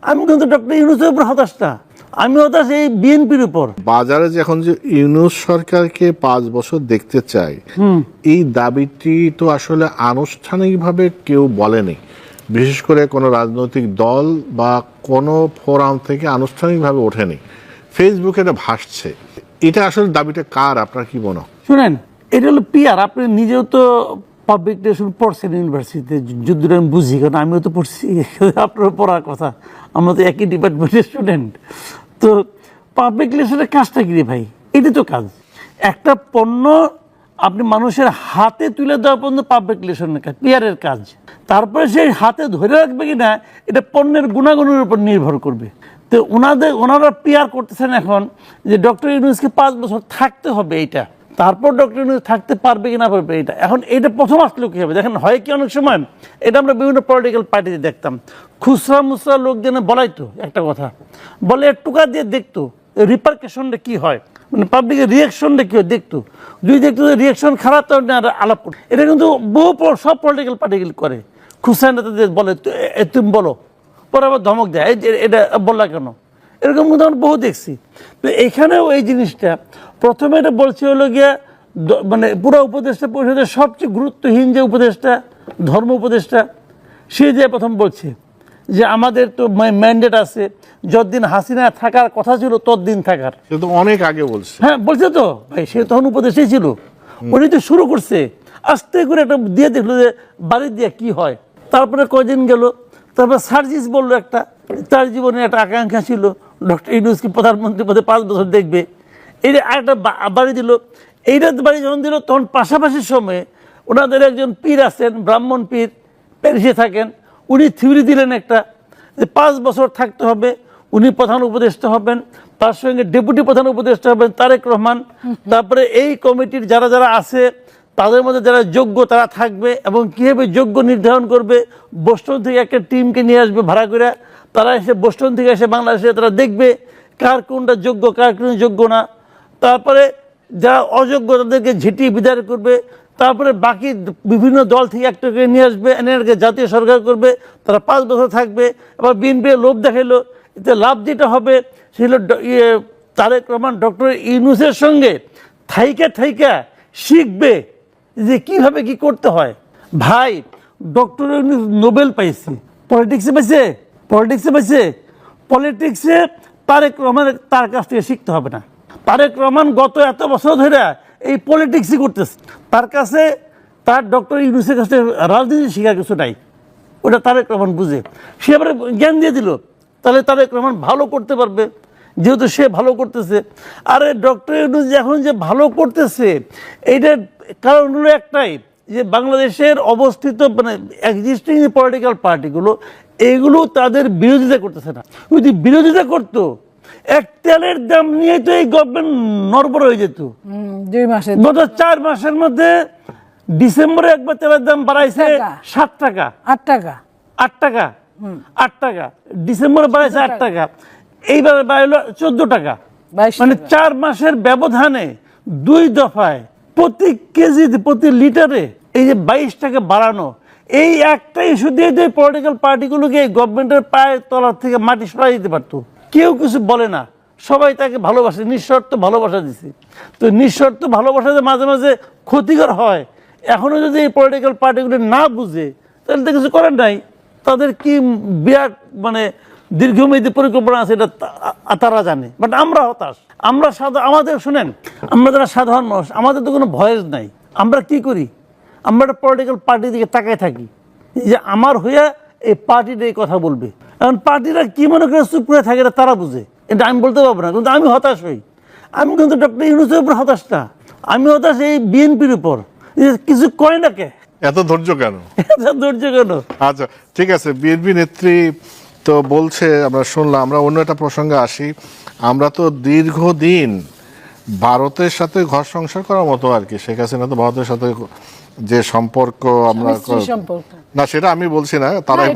আমি কিন্তু ডক্টর ইউনূসের উপর হতাশ না, আমি হতাশ এই বিএনপির উপর। বাজারে যে এখন যে ইউনূস সরকারকে 5 বছর দেখতে চাই, এই দাবিটি তো আসলে আনুষ্ঠানিকভাবে কেউ বলেনি, বিশেষ করে কোনো রাজনৈতিক দল বা কোনো ফোরাম থেকে আনুষ্ঠানিকভাবে ওঠেনি, ফেসবুকে এটা ভাসছে। এটা আসলে দাবিটা কার, আপনার কি মনে হয়? শুনেন, এটা হলো পিয়ার। আপনি নিজেও তো পাবলিক রিলেশন পড়ছেন ইউনিভার্সিটিতে, যুদ্ধটা আমি বুঝি, কারণ আমিও তো পড়ছি, আপনার পড়ার কথা, আমরা তো একই ডিপার্টমেন্টের স্টুডেন্ট। তো পাবলিক রিলেশনের কাজটা কি রে ভাই? এটি তো কাজ। একটা পণ্য আপনি মানুষের হাতে তুলে দেওয়া পর্যন্ত পাবলিক রিলেশনের কাজ, পিয়ারের কাজ। তারপরে সেই হাতে ধরে রাখবে কি না, এটা পণ্যের গুণাগুণের উপর নির্ভর করবে। তো ওনারা পিয়ার করতেছেন এখন যে ডক্টর ইউনূসকে 5 বছর থাকতে হবে, এইটা তারপর ডক্টর ইউনূস থাকতে পারবে কি না পারবে এটা। এখন এটা প্রথম আসলে কী হবে দেখেন, হয় কি অনেক সময় এটা আমরা বিভিন্ন পলিটিক্যাল পার্টিতে দেখতাম, খুচরা মুচরা লোকজনে বলাইতো একটা কথা, বলে টুকা দিয়ে দেখতো রিপারকেশনটা কী হয়, মানে পাবলিকের রিয়াকশনটা কী হয় দেখতো। যদি দেখতো যে রিয়াকশন খারাপ, তাহলে আলাপ করতো। এটা কিন্তু সব পলিটিক্যাল পার্টি করে, খুচরা নেতাদের বলে তুমি বলো, পরে আবার ধমক দেয়, এটা বললা কেন, এরকম কিন্তু আমরা বহু দেখছি। তো এখানেও এই জিনিসটা প্রথমে এটা বলছে হলো গিয়া, মানে পুরো উপদেষ্টা পরিষদের সবচেয়ে গুরুত্বহীন যে উপদেষ্টা, ধর্ম উপদেষ্টা, সে যে প্রথম বলছে যে আমাদের তো ম্যান্ডেট আছে, যতদিন হাসিনা থাকার কথা ছিল ততদিন থাকার। সে তো অনেক আগে বলছে। হ্যাঁ বলছে তো ভাই, সে তখন উপদেষ্টাই ছিল, উনি তো শুরু করছে আস্তে করে একটা দিয়ে দেখলো যে বাড়ি দিয়ে কি হয়। তারপরে কয়দিন গেল, তারপর সার্জিস বললো একটা, তার জীবনে একটা আকাঙ্ক্ষা ছিল ডক্টর ইউনূসকে প্রধানমন্ত্রী পদে 5 বছর দেখবে, এইটা আরেকটা বাড়ি দিল। এইটা বাড়ি যখন দিল, তখন পাশাপাশি সময়ে ওনাদের একজন পীর আছেন, ব্রাহ্মণ পীর, প্যারিসে থাকেন, উনি থিওরি দিলেন একটা, যে 5 বছর থাকতে হবে, উনি প্রধান উপদেষ্টা হবেন, তার সঙ্গে ডেপুটি প্রধান উপদেষ্টা হবেন তারেক রহমান। তারপরে এই কমিটির যারা যারা আছে তাদের মধ্যে যারা যোগ্য তারা থাকবে, এবং কীভাবে যোগ্য নির্ধারণ করবে, বোস্টন থেকে একটা টিমকে নিয়ে আসবে ভাড়া করে, তারা এসে বোস্টন থেকে এসে বাংলাদেশে তারা দেখবে কার কোনটা যোগ্য কার কোন যোগ্য না। তারপরে যারা অযোগ্য তাদেরকে ঝিটিয়ে বিদায় করবে, তারপরে বাকি বিভিন্ন দল থেকে একটাকে নিয়ে আসবে, এনে জাতীয় সরকার করবে, তারা 5 বছর থাকবে। আবার বিএনপি লোভ দেখাইলো, এতে লাভ যেটা হবে সেগুলো তারেক রহমান ডক্টর ইউনূসের সঙ্গে থাইকা শিখবে যে কিভাবে কি করতে হয়। ভাই ডক্টর ইউনূস নোবেল পাইছে, পলিটিক্সে পাইছে, পলিটিক্সে তারেক রহমানের তার কাছ থেকে শিখতে হবে না। তারেক রহমান গত এত বছর ধরে এই পলিটিক্সই করতেছে, তার কাছে তার ডক্টর ইউনূসের কাছে রাজনীতি শেখার কিছু নাই, ওটা তারেক রহমান বুঝে। সে আবার জ্ঞান দিয়ে দিল, তাহলে তারেক রহমান ভালো করতে পারবে, যেহেতু সে ভালো করতেছে। আরে ডক্টর ইউনূস এখন যে ভালো করতেছে, এইটার কারণ হলো একটাই, যে বাংলাদেশের অবস্থিত মানে এক্সিস্টিং পলিটিক্যাল পার্টিগুলো এইগুলো তাদের বিরোধিতা করতেছে না। যদি বিরোধিতা করতো, এক তেলের দাম নিয়ে তো এই গভর্নমেন্ট নড়বড় হয়ে যেত। 2 মাসে গত 4 মাসের মধ্যে ডিসেম্বরে একবার তেলের দাম বাড়াইছে 7 টাকা, 8 টাকা, 8 টাকা ডিসেম্বরে বাড়াইছে 8 টাকা, এইবারে বাড়লো 14 টাকা। 22 মানে 4 মাসের ব্যবধানে 2 দফায় প্রতি কেজি প্রতি লিটারে এই যে 22 টাকা বাড়ানো, এই একটা ইস্যু দিয়ে যে পলিটিক্যাল পার্টিগুলোকে গভর্নমেন্টের পায়ের তলার থেকে মাটি সরাই দিতে পারতো। কেউ কিছু বলে না, সবাই তাকে ভালোবাসে, নিঃশর্ত ভালোবাসা দিছে। তো নিঃশর্ত ভালোবাসাতে মাঝে মাঝে ক্ষতিকর হয়, এখনও যদি এই পলিটিক্যাল পার্টিগুলি না বুঝে তাহলে তো কিছু করার নাই। তাদের কি বিরাট মানে দীর্ঘমেয়াদী পরিকল্পনা আছে এটা তারা জানে, বাট আমরা হতাশ। আমরা আমাদের শুনেন, আমরা যারা সাধারণ মানুষ, আমাদের তো কোনো ভয়েস নাই। আমরা কি করি, আমরা একটা পলিটিক্যাল পার্টির দিকে তাকায় থাকি যে আমার হইয়া এই পার্টিটা এই কথা বলবে। এখন পার্টিরা কি মনে করে চুপ করে থাকে এটা তারা বুঝে, এটা আমি বলতে পারবো না। কিন্তু আমি হতাশ হই, আমি কিন্তু ডক্টর ইউনূসের উপর হতাশ না, আমি হতাশ এই বিএনপির উপর, কিছু কয় না কে, এত ধৈর্য কেন? আচ্ছা ঠিক আছে, বিএনপি নেত্রী তো বলছে, আমরা শুনলাম। আমরা অন্য একটা প্রসঙ্গে আসি। আমরা তো দীর্ঘদিন ভারতের সাথে ঘর সংসার করার মতো আর কি, শেখ হাসিনা তো ভারতের সাথে যে সম্পর্ক আমরা না সেটা আমি বলছি না, তারাই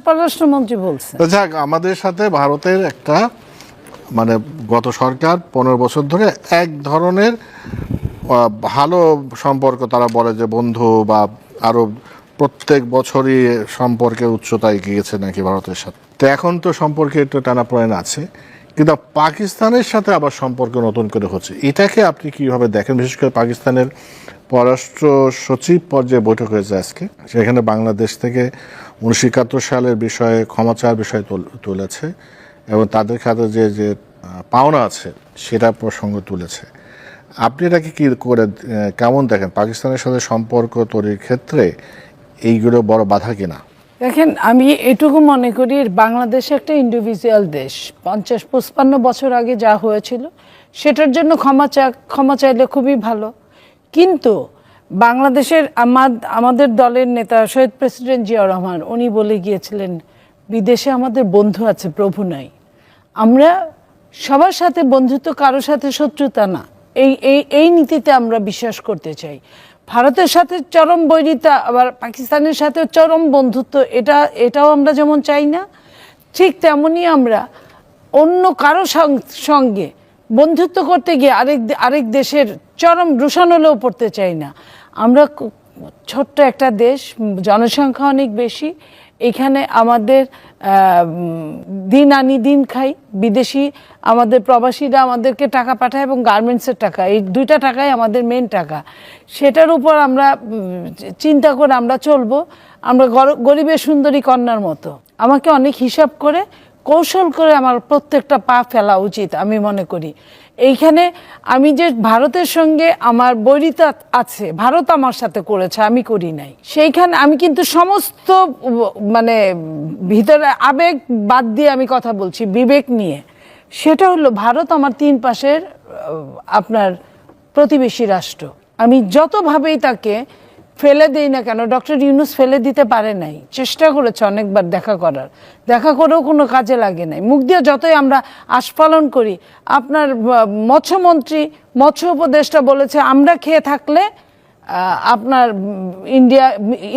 পররাষ্ট্রমন্ত্রী বলছে। যাক, আমাদের সাথে ভারতের একটা মানে গত সরকার 15 বছর ধরে এক ধরনের ভালো সম্পর্ক, তারা বলে যে বন্ধু, বা আরো প্রত্যেক বছরই সম্পর্কের উচ্চতায় গিয়েছে নাকি ভারতের সাথে। তো এখন তো সম্পর্কে একটু টানাপোড়েন আছে, কিন্তু পাকিস্তানের সাথে আবার সম্পর্ক নতুন করে হচ্ছে, এটাকে আপনি কিভাবে দেখেন? বিশেষ করে পাকিস্তানের পররাষ্ট্র সচিব পর্যায়ে বৈঠক হয়েছে আজকে, সেখানে বাংলাদেশ থেকে 1971 সালের বিষয়ে ক্ষমা চাওয়ার বিষয় তুলেছে এবং তাদের খাতে যে যে পাওনা আছে সেটা প্রসঙ্গ তুলেছে। আপনি এটাকে কি করে কেমন দেখেন? পাকিস্তানের সাথে সম্পর্ক তৈরির ক্ষেত্রে এইগুলো বড় বাধা কিনা? দেখেন, আমি এটুকু মনে করি বাংলাদেশ একটা ইন্ডিভিজুয়াল দেশ। 50-55 বছর আগে যা হয়েছিল সেটার জন্য ক্ষমা চাইলে খুবই ভালো। কিন্তু বাংলাদেশের আমাদের দলের নেতা শহীদ প্রেসিডেন্ট জিয়াউর রহমান উনি বলে গিয়েছিলেন, বিদেশে আমাদের বন্ধু আছে, প্রভু নাই। আমরা সবার সাথে বন্ধুত্ব, কারোর সাথে শত্রুতা না, এই নীতিতে আমরা বিশ্বাস করতে চাই। ভারতের সাথে চরম বৈরিতা, আবার পাকিস্তানের সাথে চরম বন্ধুত্ব, এটাও আমরা যেমন চাই না, ঠিক তেমনি আমরা অন্য কারো সঙ্গে বন্ধুত্ব করতে গিয়ে আরেক দেশের চরম রোষানলেও পড়তে চাই না। আমরা ছোট্ট একটা দেশ, জনসংখ্যা অনেক বেশি, এখানে আমাদের দিন আনি দিন খাই, বিদেশি আমাদের প্রবাসীরা আমাদেরকে টাকা পাঠায় এবং গার্মেন্টসের টাকা, এই দুইটা টাকাই আমাদের মেন টাকা। সেটার উপর আমরা চিন্তা করে আমরা চলবো, আমরা গরিবের সুন্দরী কন্যার মতো। আমাকে অনেক হিসাব করে কৌশল করে আমার প্রত্যেকটা পা ফেলা উচিত আমি মনে করি। এইখানে আমি যে ভারতের সঙ্গে আমার বৈরিতা আছে, ভারত আমার সাথে করেছে, আমি করি নাই। সেইখানে আমি কিন্তু সমস্ত মানে ভিতরে আবেগ বাদ দিয়ে আমি কথা বলছি, বিবেক নিয়ে। সেটা হলো ভারত আমার তিন পাশের আপনার প্রতিবেশী রাষ্ট্র। আমি যতভাবেই তাকে ফেলে দেই না কেন, ডক্টর ইউনূস ফেলে দিতে পারে নাই, চেষ্টা করেছে অনেকবার দেখা করেও কোনো কাজে লাগে নাই। মুখ দিয়ে যতই আমরা আস্ফালন করি, আপনার মৎস্যমন্ত্রী, মৎস্য উপদেষ্টা বলেছে আমরা খেয়ে থাকলে আপনার ইন্ডিয়া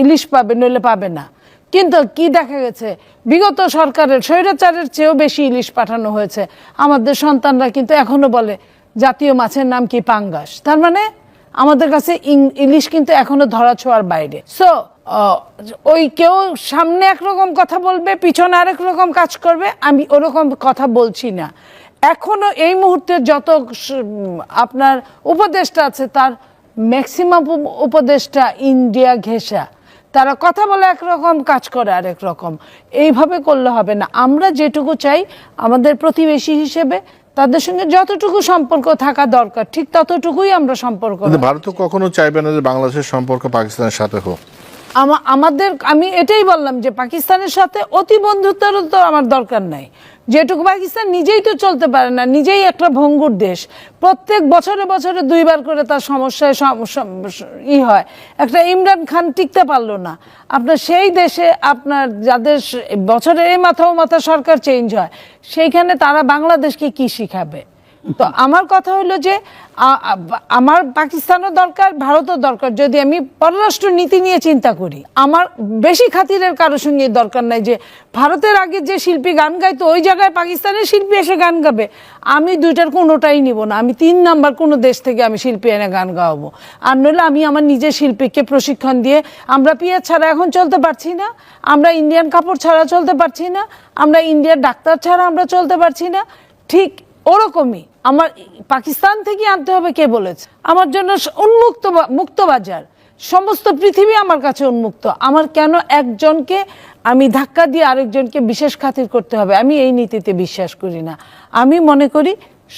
ইলিশ পাবে, নইলে পাবে না। কিন্তু কি দেখা গেছে, বিগত সরকারের স্বৈরাচারের চেয়েও বেশি ইলিশ পাঠানো হয়েছে। আমাদের সন্তানরা কিন্তু এখনো বলে জাতীয় মাছের নাম কি, পাঙ্গাস। তার মানে আমাদের কাছে ইলিশ কিন্তু এখনো ধরা ছোঁয়ার বাইরে। সো ওই কেউ সামনে একরকম কথা বলবে, পিছনে আরেক রকম কাজ করবে, আমি ওরকম কথা বলছি না। এখনো এই মুহূর্তে যত আপনার উপদেষ্টা আছে তার ম্যাক্সিমাম উপদেষ্টা ইন্ডিয়া ঘেঁষা, তারা কথা বলে একরকম, কাজ করে আরেক রকম। এইভাবে করলে হবে না। আমরা যেটুকু চাই আমাদের প্রতিবেশী হিসেবে তাদের সঙ্গে যতটুকু সম্পর্ক থাকা দরকার ঠিক ততটুকুই আমরা সম্পর্ক। ভারত কখনো চাইবে না যে বাংলাদেশের সম্পর্ক পাকিস্তানের সাথে হোক। আমি এটাই বললাম যে পাকিস্তানের সাথে অতি বন্ধুত্বেরও তো আমার দরকার নাই। যেটুকু পাকিস্তান নিজেই তো চলতে পারে না, নিজেই একটা ভঙ্গুর দেশ, প্রত্যেক বছরে বছরে দুইবার করে তার সমস্যায় হয়। একটা ইমরান খান টিকতে পারলো না, আপনার সেই দেশে আপনার যাদের বছরের এই মাথা সরকার চেঞ্জ হয়, সেইখানে তারা বাংলাদেশকে কি শিখাবে? তো আমার কথা হলো যে আমার পাকিস্তানও দরকার, ভারতও দরকার। যদি আমি পররাষ্ট্র নীতি নিয়ে চিন্তা করি, আমার বেশি খাতিরের কারোর সঙ্গে দরকার নাই যে ভারতের আগে যে শিল্পী গান গাইতো ওই জায়গায় পাকিস্তানের শিল্পী এসে গান গাবে। আমি দুইটার কোনোটাই নিব না। আমি 3 নাম্বার কোনো দেশ থেকে আমি শিল্পী এনে গান গাওয়াবো। আর নইলে আমি আমার নিজের শিল্পীকে প্রশিক্ষণ দিয়ে, আমরা পেঁয়াজ ছাড়া এখন চলতে পারছি না, আমরা ইন্ডিয়ান কাপড় ছাড়া চলতে পারছি না, আমরা ইন্ডিয়ার ডাক্তার ছাড়া আমরা চলতে পারছি না, ঠিক ওরকমই আমার পাকিস্তান থেকে আনতে হবে। কে বলেছে? আমার জন্য মুক্ত বাজার, সমস্ত পৃথিবী আমার কাছে উন্মুক্ত। আমার কেন একজনকে আমি ধাক্কা দিয়ে আরেকজনকে বিশেষ খাতির করতে হবে? আমি এই নীতিতে বিশ্বাস করি না। আমি মনে করি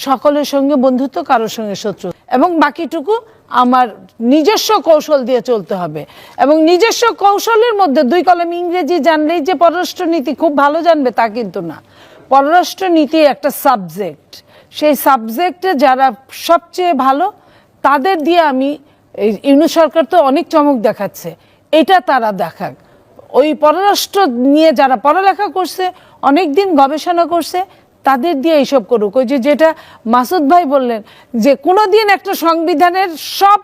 সকলের সঙ্গে বন্ধুত্ব, কারোর সঙ্গে শত্রু, এবং বাকিটুকু আমার নিজস্ব কৌশল দিয়ে চলতে হবে। এবং নিজস্ব কৌশলের মধ্যে 2 কলম ইংরেজি জানলেই যে পররাষ্ট্র নীতি খুব ভালো জানবে তা কিন্তু না। পররাষ্ট্র নীতি একটা সাবজেক্ট, সেই সাবজেক্টে যারা সবচেয়ে ভালো তাদের দিয়ে আমি, ইউনূস সরকার তো অনেক চমক দেখাচ্ছে, এটা তারা দেখাক। ওই পররাষ্ট্র নিয়ে যারা পড়ালেখা করছে, অনেক দিন গবেষণা করছে, তাদের দিয়ে এইসব করুক। ওই যেটা মাসুদ ভাই বললেন যে কোনোদিন একটা সংবিধানের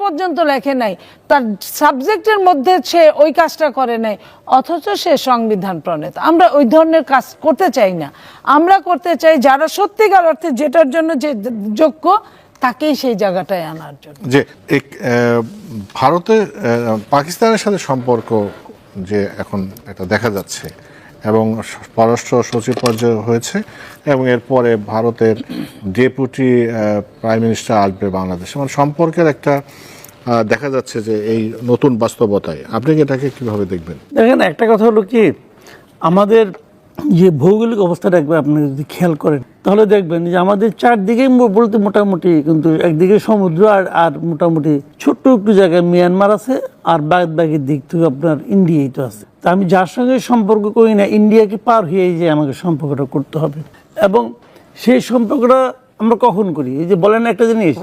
পর্যন্ত লেখে নাই, তার সাবজেক্টের মধ্যে সে ওই কাজটা করে নাই, অথচ সে সংবিধান প্রণেতা। আমরা ওই ধরনের কাজ করতে চাই না। আমরা করতে চাই যারা সত্যিকার অর্থে যেটার জন্য যে যোগ্য তাকেই সেই জায়গাটায় আনার জন্য। যে ভারতের পাকিস্তানের সাথে সম্পর্ক যে এখন এটা দেখা যাচ্ছে, এবং পররাষ্ট্র সচিব পর্যায়ে হয়েছে, এবং এরপরে ভারতের ডেপুটি প্রাইম মিনিস্টার আসবে বাংলাদেশে। মানে সম্পর্কের একটা দেখা যাচ্ছে যে এই নতুন বাস্তবতায় আপনি এটাকে কিভাবে দেখবেন? দেখেন, একটা কথা হলো কি, আমাদের যে ভৌগোলিক অবস্থাটা একবার আপনি যদি খেয়াল করেন তাহলে দেখবেন যে আমাদের চারদিকেই বলতে মোটামুটি কিন্তু একদিকে সমুদ্র আর মোটামুটি ছোট্ট একটু জায়গায় মিয়ানমার আছে, আর বাগের দিক থেকে আপনার ইন্ডিয়াই তো আছে। তা আমি যার সঙ্গে সম্পর্ক করি না, ইন্ডিয়াকে পার হয়ে যে আমাকে সম্পর্কটা করতে হবে। এবং সেই সম্পর্কটা আমরা কখন করি? এই যে বলেন একটা জিনিস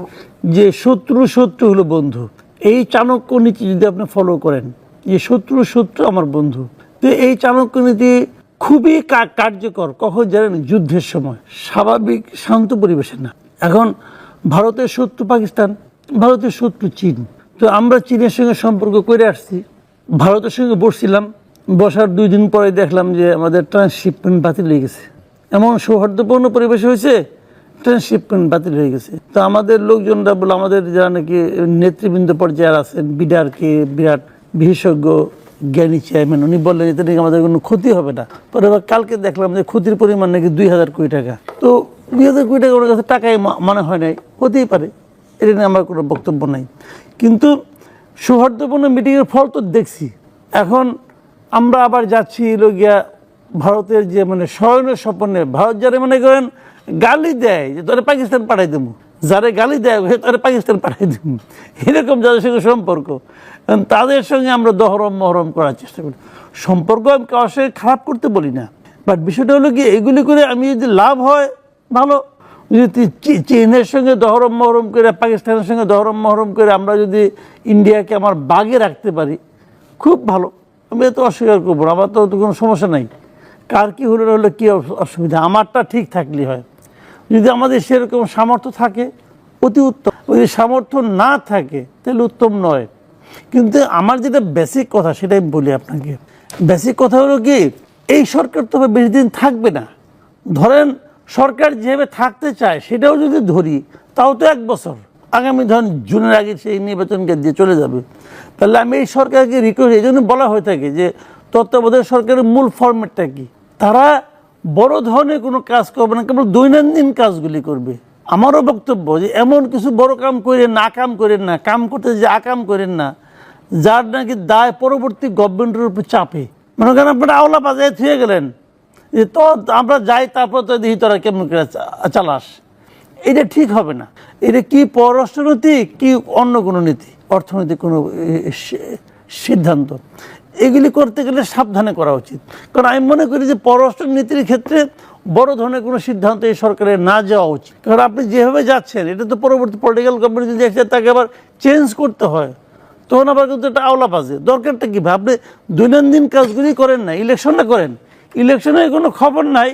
যে শত্রু হলো বন্ধু, এই চাণক্য নীতি যদি আপনি ফলো করেন যে শত্রু আমার বন্ধু, তো এই চাণক্য নীতি খুবই কার্যকর কখন জানেন? যুদ্ধের সময়, স্বাভাবিক শান্ত পরিবেশে না। এখন ভারতের শত্রু পাকিস্তান, ভারতের শত্রু চীন, তো আমরা চীনের সঙ্গে সম্পর্ক করে আসছি, ভারতের সঙ্গে বসছিলাম, বসার 2 দিন পরে দেখলাম যে আমাদের ট্রান্সশিপমেন্ট বাতিল হয়ে গেছে। এমন সৌহার্দ্যপূর্ণ পরিবেশ হয়েছে, ট্রান্সশিপমেন্ট বাতিল হয়ে গেছে। তো আমাদের লোকজনরা বলে, আমাদের যারা নাকি নেতৃবৃন্দ পর্যায়ে আছেন, বিরাট বিশেষজ্ঞ জ্ঞানী চেয়ারম্যান, উনি বললেন এতে নাকি আমাদের কোনো ক্ষতি হবে না। পরে আবার কালকে দেখলাম যে ক্ষতির পরিমাণ নাকি 2000 কোটি টাকা। তো 2000 কোটি টাকা ওনার কাছে টাকাই মনে হয় নাই, হতেই পারে, এটা নিয়ে আমার কোনো বক্তব্য নাই। কিন্তু সৌহার্দ্যপূর্ণ মিটিংয়ের ফল তো দেখছি। এখন আমরা আবার যাচ্ছি গিয়া ভারতের যে মানে স্বয়নের স্বপ্নে, ভারত যারা মনে করেন গালি দেয় যে তোরা পাকিস্তান পাঠাই দেবো, যারা গালি দেয় তারা পাকিস্তান পাঠাই দেব, এরকম যাদের সঙ্গে সম্পর্ক, তাদের সঙ্গে আমরা মহরম করার চেষ্টা করি। সম্পর্ক আমি কারোর সঙ্গে খারাপ করতে বলি না, বাট বিষয়টা হলো কি, এগুলি করে আমি যদি লাভ হয় ভালো, যদি চীনের সঙ্গে মহরম করে, পাকিস্তানের সঙ্গে মহরম করে আমরা যদি ইন্ডিয়াকে আমার বাগে রাখতে পারি, খুব ভালো, আমি এত অস্বীকার করবো না, আমার তো কোনো সমস্যা নাই। কার কি হলো কি অসুবিধা, আমারটা ঠিক থাকলেই হয়। যদি আমাদের সেরকম সামর্থ্য থাকে অতি উত্তম, যদি সামর্থ্য না থাকে তাহলে উত্তম নয়। কিন্তু আমার যেটা বেসিক কথা সেটাই বলি আপনাকে। বেসিক কথা হলো কি, এই সরকার তো বেশি দিন থাকবে না। ধরেন সরকার যেভাবে থাকতে চায় সেটাও যদি ধরি, তাও তো 1 বছর, আগামী ধরেন জুনের আগে সেই নির্বাচনকে দিয়ে চলে যাবে। তাহলে আমি এই সরকারকে রিকোয়েস্ট, এই জন্য বলা হয়ে থাকে যে তত্ত্বাবধায়ক সরকারের মূল ফরম্যাটটা কি, তারা বড় ধরনের কোনো কাজ করবে না, কেবল দৈনন্দিন কাজগুলি করবে। আমারও বক্তব্য যে এমন কিছু বড় কাম করেন না, আকাম করেন না, কাম করতে যে আকাম করেন না, যার নাকি দায় পরবর্তী গভর্নমেন্টের উপর চাপে। মনে করেন আপনারা আওলা বাজায় থুয়ে গেলেন যে তো আমরা যাই, তারপর তো দেখি তোরা কেমন করে চালাস, এটা ঠিক হবে না। এটা কি পররাষ্ট্রনীতি কি অন্য কোনো নীতি, অর্থনৈতিক কোনো সিদ্ধান্ত, এগুলি করতে গেলে সাবধানে করা উচিত। কারণ আমি মনে করি যে পররাষ্ট্র নীতির ক্ষেত্রে বড় ধরনের কোনো সিদ্ধান্ত এই সরকারের না যাওয়া উচিত। কারণ আপনি যেভাবে যাচ্ছেন, এটা তো পরবর্তী পলিটিক্যাল গভর্নমেন্ট যদি একসাথে তাকে আবার চেঞ্জ করতে হয়, তখন আবার কিন্তু একটা আওলা বাজে। দরকারটা কী, আপনি দৈনন্দিন কাজগুলি করেন না, ইলেকশনটা করেন, ইলেকশনের কোনো খবর নাই,